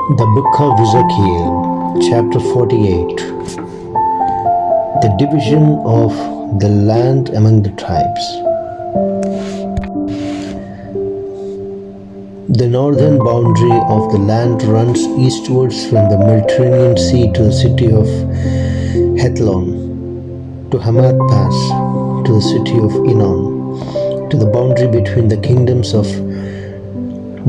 The book of Ezekiel, chapter 48. The division of the land among the tribes. The northern boundary of the land runs eastwards from the Mediterranean Sea to the city of Hethlon, to Hamath Pass, to the city of Enon, to the boundary between the kingdoms of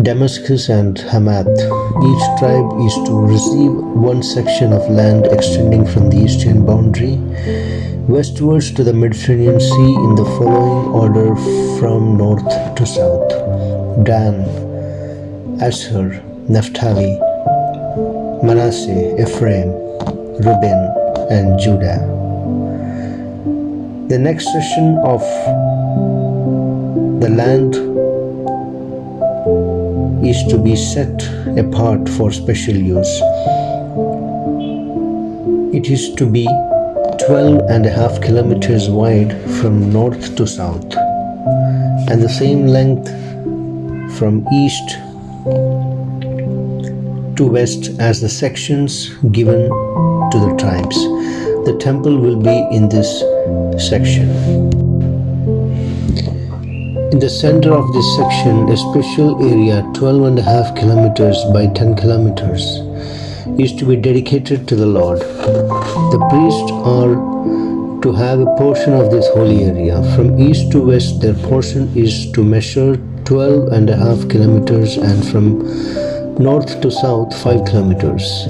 Damascus and Hamath. Each tribe is to receive one section of land extending from the eastern boundary westwards to the Mediterranean Sea in the following order from north to south: Dan, Asher, Naphtali, Manasseh, Ephraim, Reuben, and Judah. The next section of the land is to be set apart for special use. It is to be 12.5 kilometers wide from north to south, and the same length from east to west as the sections given to the tribes. The temple will be in this section. In the center of this section, a special area 12.5 kilometers by 10 kilometers is to be dedicated to the Lord. The priests are to have a portion of this holy area. From east to west, their portion is to measure 12.5 kilometers, and from north to south 5 kilometers.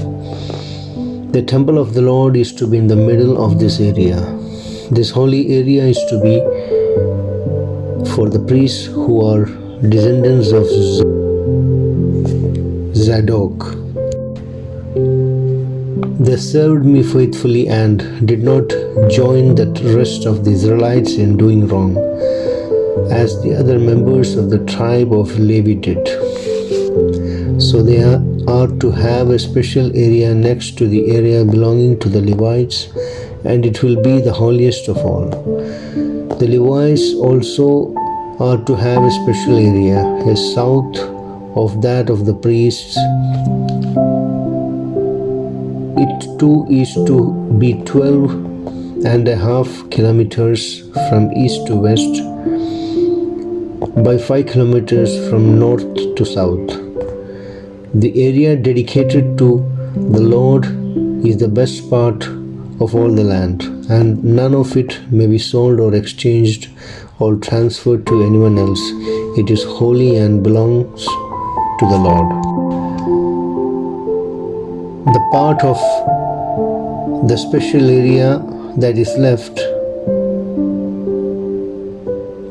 The temple of the Lord is to be in the middle of this area. This holy area is to be for the priests who are descendants of Zadok. They served me faithfully and did not join the rest of the Israelites in doing wrong, as the other members of the tribe of Levi did. So they are to have a special area next to the area belonging to the Levites, and it will be the holiest of all. The Levites also are to have a special area, a south of that of the priests. It too is to be 12.5 kilometers from east to west by 5 kilometers from north to south. The area dedicated to the Lord is the best part of all the land, and none of it may be sold or exchanged or transferred to anyone else. It is holy and belongs to the Lord. The part of the special area that is left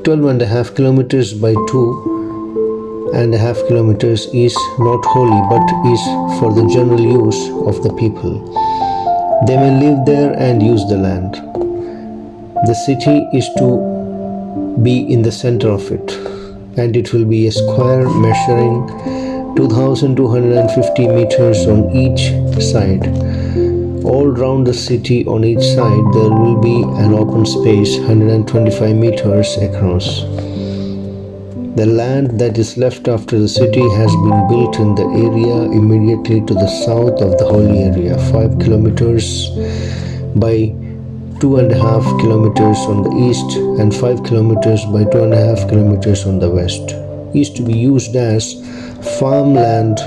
12.5 kilometers by 2.5 kilometers is not holy, but is for the general use of the people. They may live there and use the land. The city is to be in the center of it, and it will be a square measuring 2,250 meters on each side. All round the city on each side there will be an open space 125 meters across. The land that is left after the city has been built in the area immediately to the south of the holy area, 5 kilometers by 2.5 kilometers on the east and 5 kilometers by 2.5 kilometers on the west, is to be used as farmland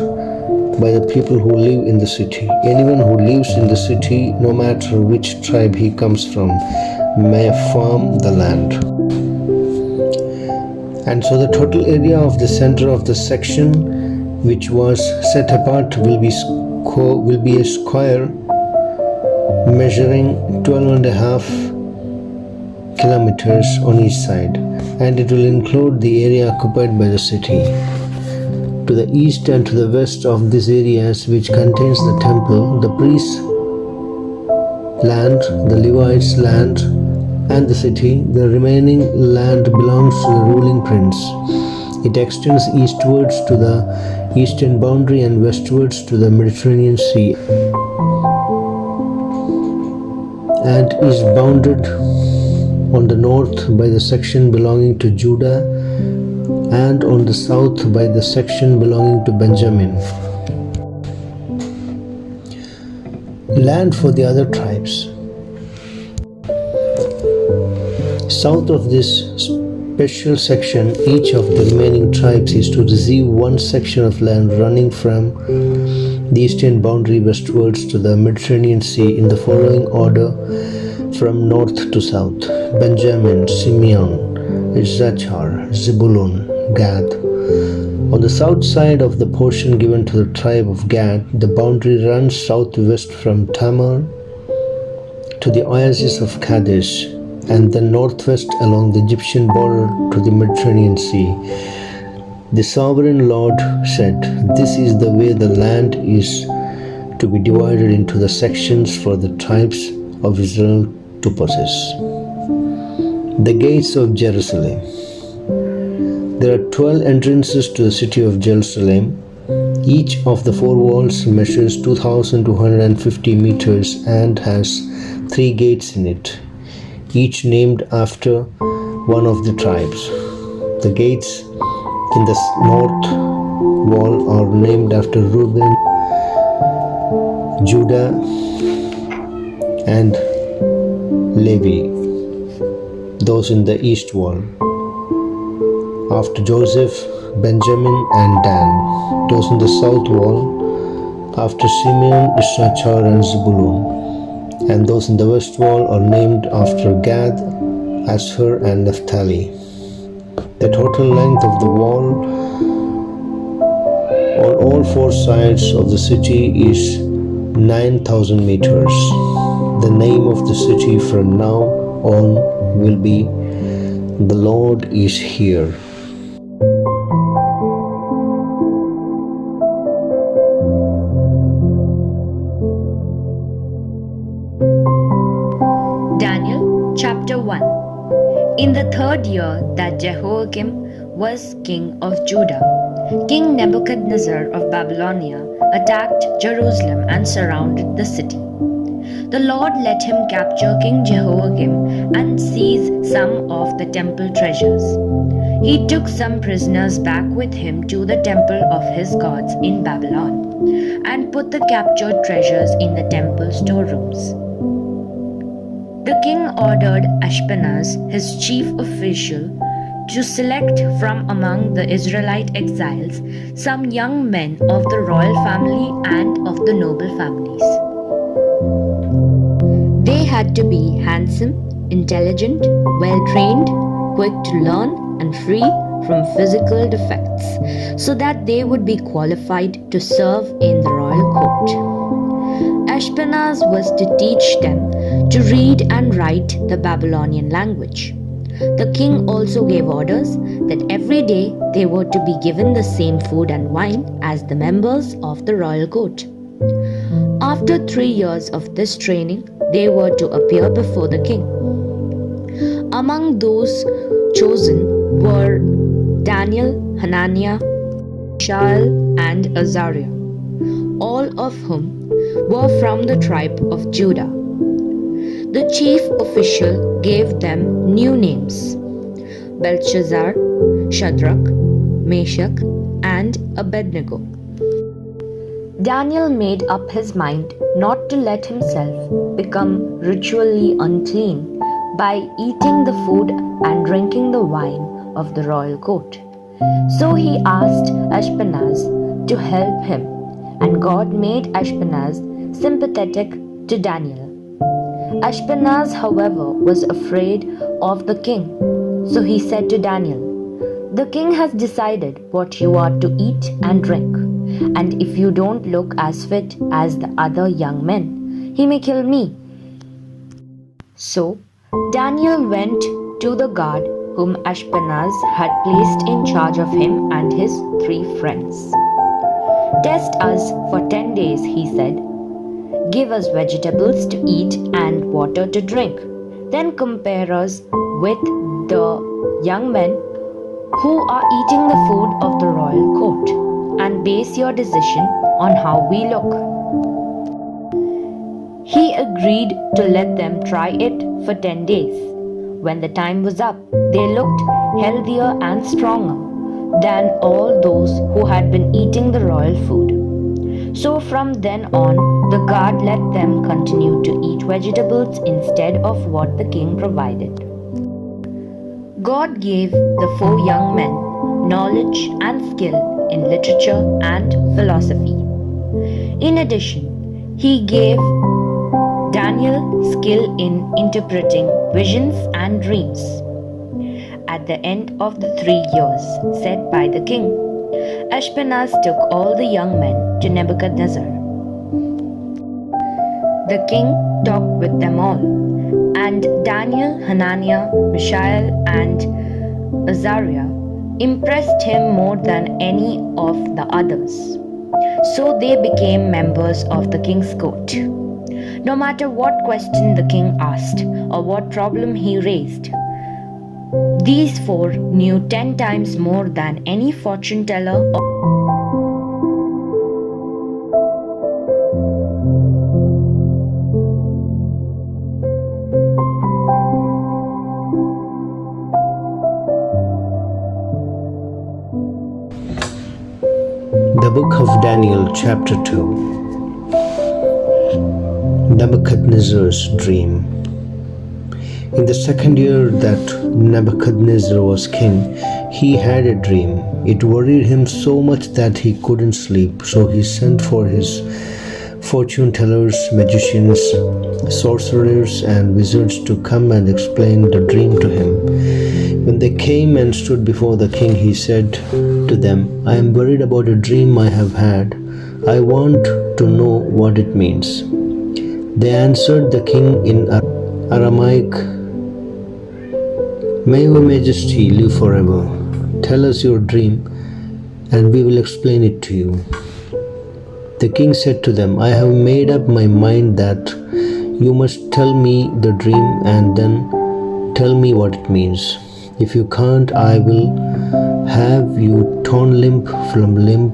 by the people who live in the city. Anyone who lives in the city, no matter which tribe he comes from, may farm the land. And so the total area of the center of the section which was set apart will be a square measuring 12.5 kilometers on each side, and it will include the area occupied by the city. To the east and to the west of these areas which contains the temple, the priests' land, the Levites' land, and the city, the remaining land belongs to the ruling prince. It extends eastwards to the eastern boundary and westwards to the Mediterranean Sea, and is bounded on the north by the section belonging to Judah, and on the south by the section belonging to Benjamin. land for the other tribes. South of this special section, each of the remaining tribes is to receive one section of land running from the eastern boundary westwards to the Mediterranean Sea in the following order from north to south: Benjamin, Simeon, Issachar, Zebulun, Gad. On the south side of the portion given to the tribe of Gad, the boundary runs southwest from Tamar to the oasis of Kadesh, and then northwest along the Egyptian border to the Mediterranean Sea. The sovereign Lord said, "This is the way the land is to be divided into the sections for the tribes of Israel to possess." The gates of Jerusalem. There are 12 entrances to the city of Jerusalem. Each of the four walls measures 2,250 meters and has 3 gates in it, each named after one of the tribes. The gates in the north wall are named after Reuben, Judah, and Levi. Those in the east wall after Joseph, Benjamin, and Dan. Those in the south wall after Simeon, Issachar, and Zebulun. And those in the west wall are named after Gad, Asher, and Naphtali. The total length of the wall on all 4 sides of the city is 9,000 meters. The name of the city from now on will be "The Lord is Here." Daniel chapter 1. In the 3rd year that Jehoiakim was king of Judah, King Nebuchadnezzar of Babylonia attacked Jerusalem and surrounded the city. The Lord let him capture King Jehoiakim and seize some of the temple treasures. He took some prisoners back with him to the temple of his gods in Babylon and put the captured treasures in the temple storerooms. The king ordered Ashpenaz, his chief official, to select from among the Israelite exiles some young men of the royal family and of the noble families. They had to be handsome, intelligent, well-trained, quick to learn, and free from physical defects, so that they would be qualified to serve in the royal court. Ashpenaz was to teach them to read and write the Babylonian language. The king also gave orders that every day they were to be given the same food and wine as the members of the royal court. After 3 years of this training, they were to appear before the king. Among those chosen were Daniel, Hananiah, Mishael, and Azariah, all of whom were from the tribe of Judah. The chief official gave them new names: Belshazzar, Shadrach, Meshach, and Abednego. Daniel made up his mind not to let himself become ritually unclean by eating the food and drinking the wine of the royal court. So he asked Ashpenaz to help him, and God made Ashpenaz sympathetic to Daniel. Ashpenaz, however, was afraid of the king, so he said to Daniel, "The king has decided what you are to eat and drink, and if you don't look as fit as the other young men, he may kill me." So Daniel went to the guard whom Ashpenaz had placed in charge of him and his 3 friends. "Test us for 10 days," he said. "Give us vegetables to eat and water to drink. Then compare us with the young men who are eating the food of the royal court, and base your decision on how we look." He agreed to let them try it for 10 days. When the time was up, they looked healthier and stronger than all those who had been eating the royal food. So from then on, the guard let them continue to eat vegetables instead of what the king provided. God gave the 4 young men knowledge and skill in literature and philosophy. In addition, he gave Daniel skill in interpreting visions and dreams. At the end of the 3 years set by the king, Ashpenaz took all the young men to Nebuchadnezzar. The king talked with them all, and Daniel, Hananiah, Mishael, and Azariah impressed him more than any of the others. So they became members of the king's court. No matter what question the king asked or what problem he raised, these 4 knew 10 times more than any fortune teller or The Book of Daniel, Chapter 2. Nebuchadnezzar's Dream. In the 2nd year that Nebuchadnezzar was king, he had a dream. It worried him so much that he couldn't sleep, so he sent for his fortune tellers, magicians, sorcerers, and wizards to come and explain the dream to him. When they came and stood before the king, he said to them, "I am worried about a dream I have had. I want to know what it means." They answered the king in Aramaic, "May your majesty live forever. Tell us your dream, and we will explain it to you." The king said to them, "I have made up my mind that you must tell me the dream and then tell me what it means. If you can't, I will have you torn limb from limb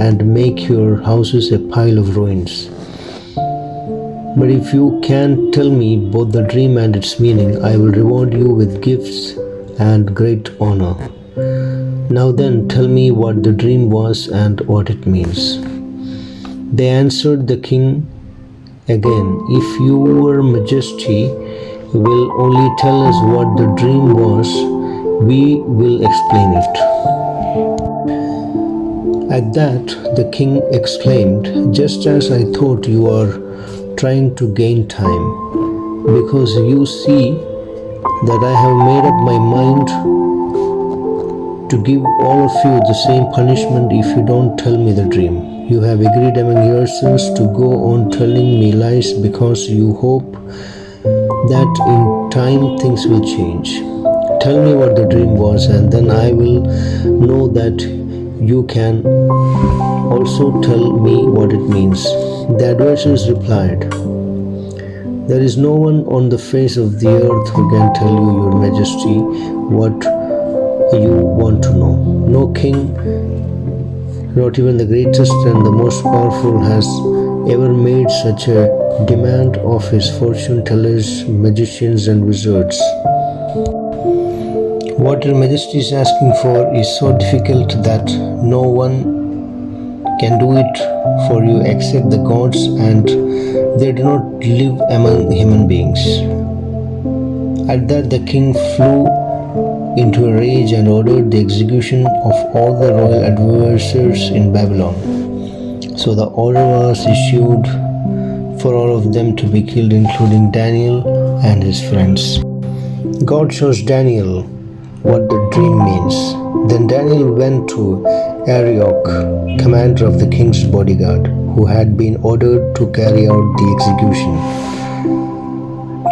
and make your houses a pile of ruins. But if you can tell me both the dream and its meaning, I will reward you with gifts and great honor. Now then, tell me what the dream was and what it means." They answered the king again, "If your majesty will only tell us what the dream was, we will explain it." At that, the king exclaimed, "Just as I thought, you are trying to gain time, because you see that I have made up my mind to give all of you the same punishment if you don't tell me the dream. You have agreed among yourselves to go on telling me lies because you hope that in time things will change. Tell me what the dream was, and then I will know that you can also tell me what it means." The advisors replied, "There is no one on the face of the earth who can tell you, your majesty, what you want to know. No king, not even the greatest and the most powerful, has ever made such a demand of his fortune tellers, magicians, and wizards. What your majesty is asking for is so difficult that no one can do it for you except the gods, and they do not live among human beings." At that, the king flew into a rage and ordered the execution of all the royal advisors in Babylon. So the order was issued for all of them to be killed, including Daniel and his friends. God shows Daniel what the dream means. Then Daniel went to Arioch, commander of the king's bodyguard, who had been ordered to carry out the execution.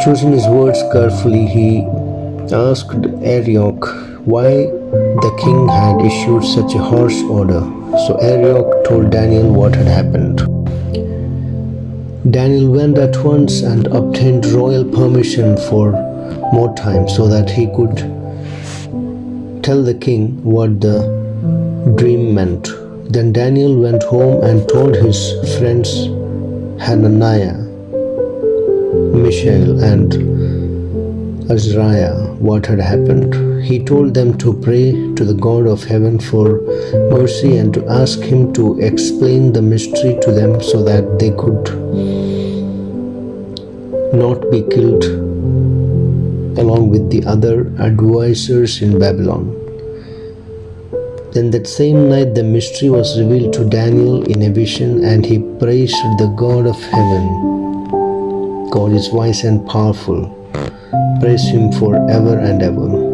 Choosing his words carefully, he asked Arioch why the king had issued such a harsh order. So Arioch told Daniel what had happened. Daniel went at once and obtained royal permission for more time so that he could tell the king what the dream meant. Then Daniel went home and told his friends Hananiah, Mishael, and Azariah what had happened. he told them to pray to the God of heaven for mercy and to ask him to explain the mystery to them so that they could not be killed along with the other advisors in Babylon. Then that same night the mystery was revealed to Daniel in a vision, and he praised the God of heaven. God is wise and powerful. Praise him forever and ever.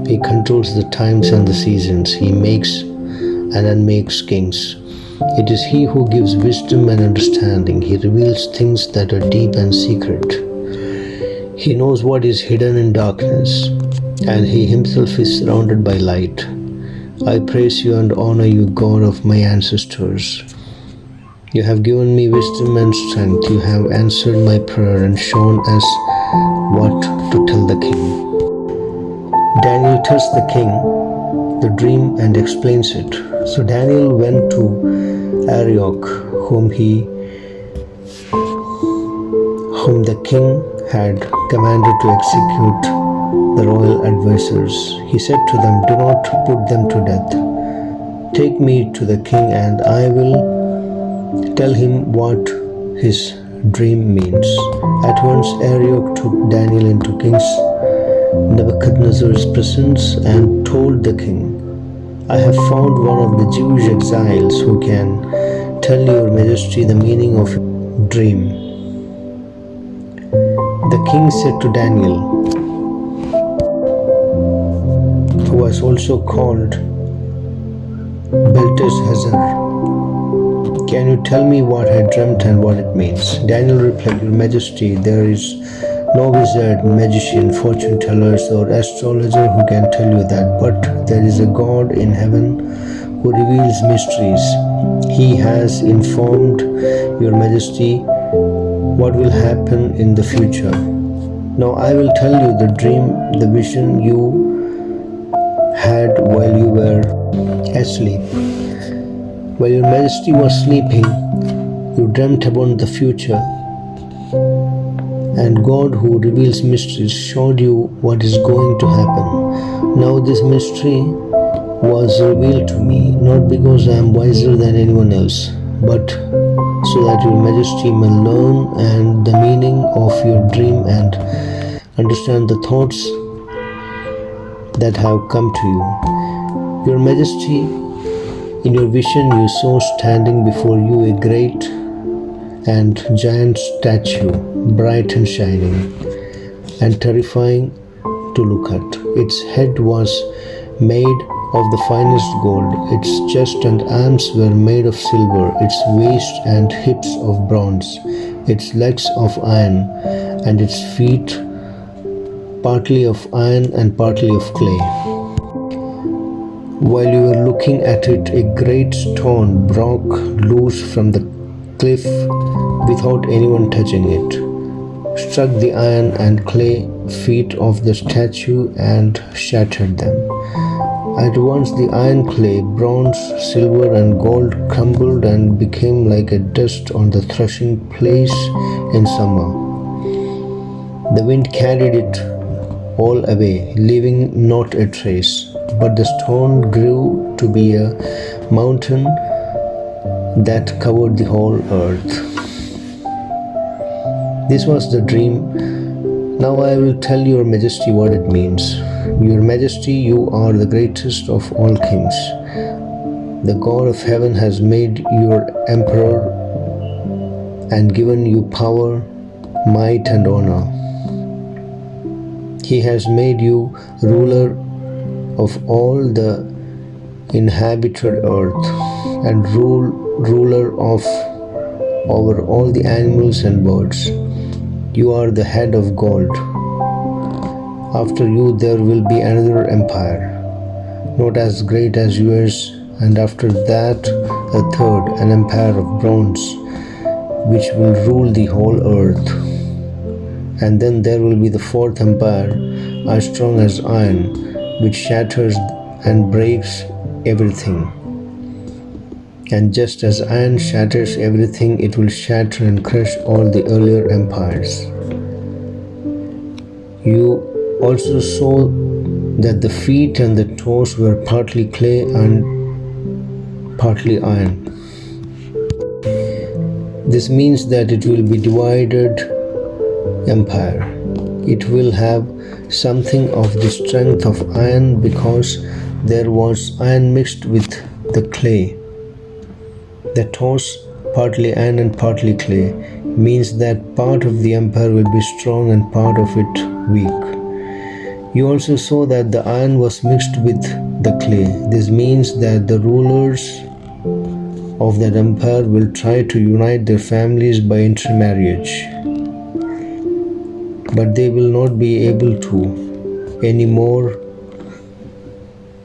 He controls the times and the seasons. He makes and unmakes kings. It is he who gives wisdom and understanding. He reveals things that are deep and secret. He knows what is hidden in darkness, and he himself is surrounded by light. I praise you and honor you, God of my ancestors. You have given me wisdom and strength. You have answered my prayer and shown us what to tell the king. Daniel tells the king the dream and explains it. So Daniel went to Arioch, whom the king had commanded to execute the royal advisors. He said to them, "Do not put them to death. Take me to the king, and I will tell him what his dream means." At once Arioch took Daniel into King Nebuchadnezzar's presence and told the king, "I have found one of the Jewish exiles who can tell your majesty the meaning of your dream." The king said to Daniel, who was also called Belteshazzar, "Can you tell me what I dreamt and what it means?" Daniel replied, "Your majesty, there is no wizard, magician, fortune tellers, or astrologer who can tell you that, but there is a God in heaven who reveals mysteries. He has informed your majesty what will happen in the future. Now I will tell you the dream, the vision you had while you were asleep. While your majesty was sleeping, you dreamt about the future, and God, who reveals mysteries, showed you what is going to happen. Now this mystery was revealed to me, not because I am wiser than anyone else, but so that your majesty may learn and the meaning of your dream and understand the thoughts that have come to you. Your majesty, in your vision you saw standing before you a great and giant statue, bright and shining and terrifying to look at. Its head was made of the finest gold, its chest and arms were made of silver, its waist and hips of bronze, its legs of iron, and its feet partly of iron and partly of clay. While you were looking at it, a great stone broke loose from the cliff without anyone touching it, struck the iron and clay feet of the statue and shattered them. At once the iron, clay, bronze, silver, and gold crumbled and became like a dust on the threshing place in summer. The wind carried it all away, leaving not a trace. But the stone grew to be a mountain that covered the whole earth. This was the dream. Now I will tell your majesty what it means. Your majesty, you are the greatest of all kings. The God of heaven has made you emperor and given you power, might, and honor. He has made you ruler of all the inhabited earth and ruler of over all the animals and birds. You are the head of gold. After you there will be another empire, not as great as yours, and after that a third, an empire of bronze, which will rule the whole earth. And then there will be the fourth empire, as strong as iron, which shatters and breaks everything. And just as iron shatters everything, it will shatter and crush all the earlier empires. You also saw that the feet and the toes were partly clay and partly iron. This means that it will be divided empire. It will have something of the strength of iron because there was iron mixed with the clay. The toes, partly iron and partly clay, means that part of the empire will be strong and part of it weak. You also saw that the iron was mixed with the clay. This means that the rulers of that empire will try to unite their families by intermarriage, but they will not be able to any more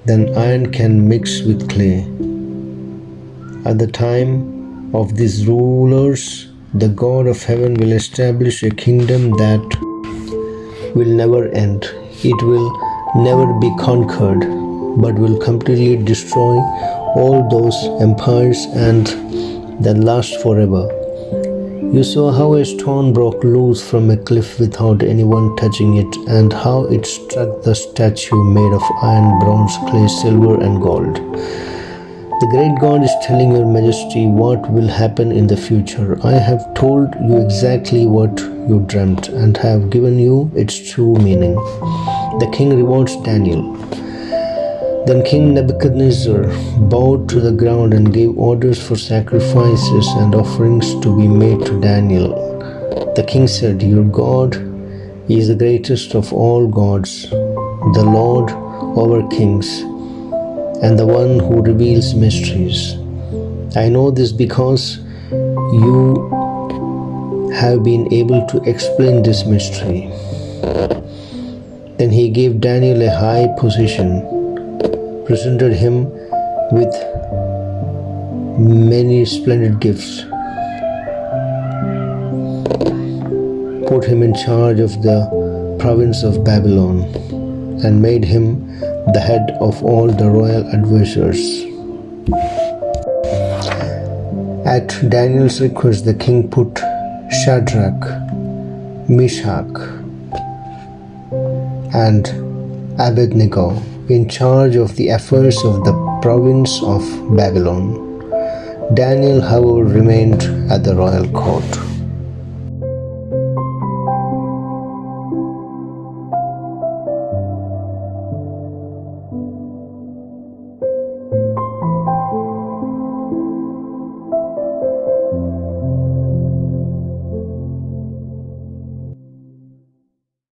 than iron can mix with clay. At the time of these rulers, the God of heaven will establish a kingdom that will never end. It will never be conquered, but will completely destroy all those empires and then last forever. You saw how a stone broke loose from a cliff without anyone touching it, and how it struck the statue made of iron, bronze, clay, silver, and gold. The great God is telling your majesty what will happen in the future. I have told you exactly what you dreamt and have given you its true meaning. The king rewards Daniel. Then King Nebuchadnezzar bowed to the ground and gave orders for sacrifices and offerings to be made to Daniel. The king said, "Your God is the greatest of all gods, the Lord over kings, and the one who reveals mysteries. I know this because you have been able to explain this mystery." Then he gave Daniel a high position, presented him with many splendid gifts, put him in charge of the province of Babylon, and made him the head of all the royal advisors. At Daniel's request, the king put Shadrach, Meshach, and Abednego in charge of the affairs of the province of Babylon. Daniel, however, remained at the royal court.